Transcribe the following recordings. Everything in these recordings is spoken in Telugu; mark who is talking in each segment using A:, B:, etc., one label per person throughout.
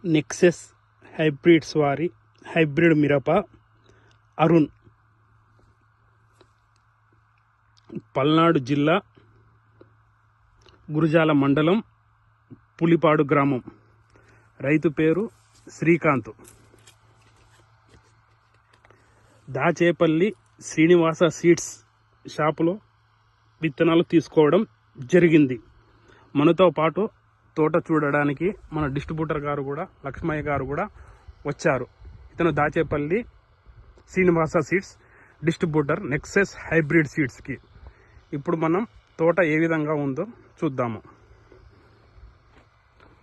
A: నెక్సెస్ హైబ్రిడ్స్ వారి హైబ్రిడ్ మిరప అరుణ్, పల్నాడు జిల్లా గురజాల మండలం పులిపాడు గ్రామం. రైతు పేరు శ్రీకాంత్. దాచేపల్లి శ్రీనివాస సీడ్స్ షాపులో విత్తనాలు తీసుకోవడం జరిగింది. మనతో పాటు తోట చూడడానికి మన డిస్ట్రిబ్యూటర్ గారు కూడా, లక్ష్మయ్య గారు కూడా వచ్చారు. ఇతను Dachepalli Srinivasa seeds distributor Nexus hybrid సీడ్స్కి. ఇప్పుడు మనం తోట ఏ విధంగా ఉందో చూద్దాము.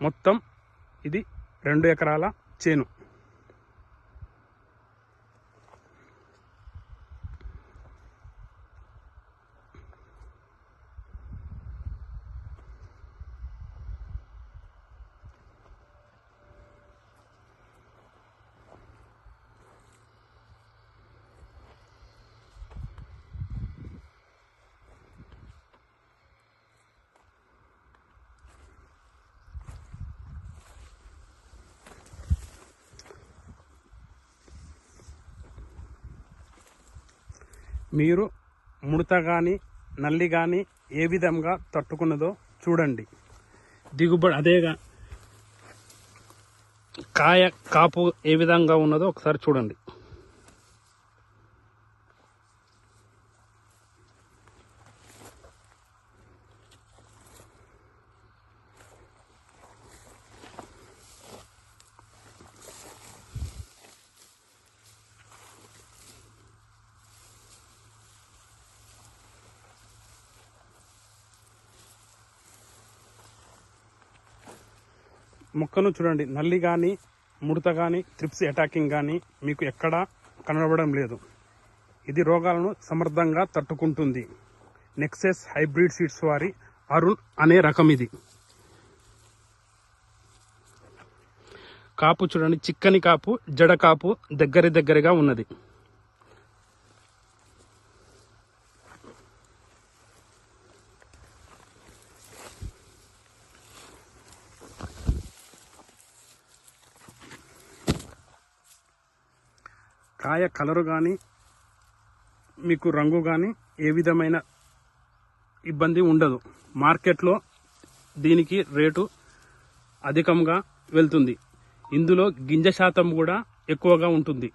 A: మొత్తం ఇది 2 ఎకరాల చేను. మీరు ముడత కానీ నల్లి కానీ ఏ విధంగా తట్టుకున్నదో చూడండి. దిగుబడి అదేగా కాయ కాపు ఏ విధంగా ఉన్నదో ఒకసారి చూడండి. మొక్కను చూడండి, నల్లి కానీ ముడత కానీ త్రిప్స్ అటాకింగ్ కానీ మీకు ఎక్కడా కనబడడం లేదు. ఇది రోగాలను సమర్థంగా తట్టుకుంటుంది. నెక్సెస్ హైబ్రిడ్ సీడ్స్ వారి అరుణ్ అనే రకం. ఇది కాపు చూడండి, చిక్కని కాపు, జడ కాపు దగ్గరగా ఉన్నది. కాయ కలరు కానీ మీకు రంగు కానీ ఏ విధమైన ఇబ్బంది ఉండదు. మార్కెట్లో దీనికి రేటు అధికంగా వెళ్తుంది. ఇందులో గింజ శాతం కూడా ఎక్కువగా ఉంటుంది.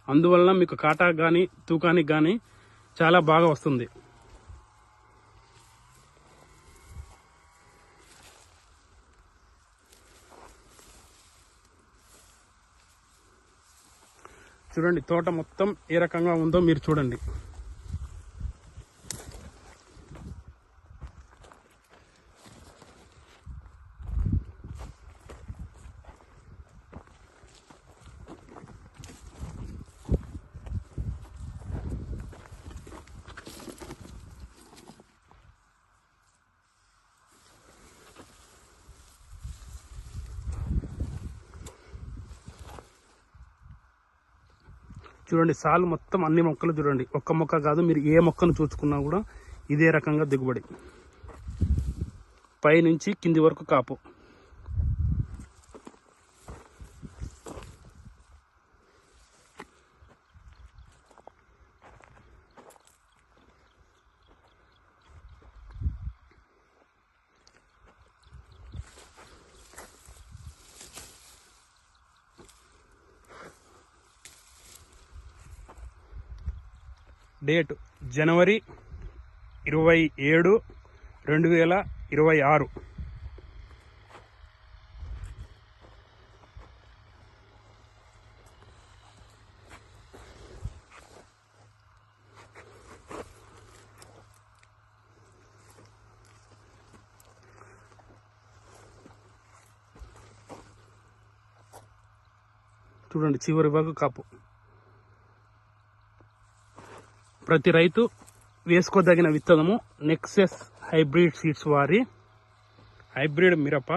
A: అందువలన మీకు కాటా కానీ తూకానికి కానీ చాలా బాగా వస్తుంది. చూడండి తోట మొత్తం ఏ రకంగా ఉందో మీరు చూడండి. చూడండి సాలు మొత్తం అన్ని మొక్కలు చూడండి, ఒక్క మొక్క కాదు, మీరు ఏ మొక్కను చూసుకున్నా కూడా ఇదే రకంగా దిగుబడి. పై నుంచి కింది వరకు కాపు. డేట్ జనవరి 27, 2026. చూడండి చివరి వరకు కాపు. ప్రతి రైతు వేసుకోదగిన విత్తనము నెక్సెస్ హైబ్రిడ్ సీడ్స్ వారి హైబ్రిడ్ మిరప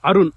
A: అరుణ్.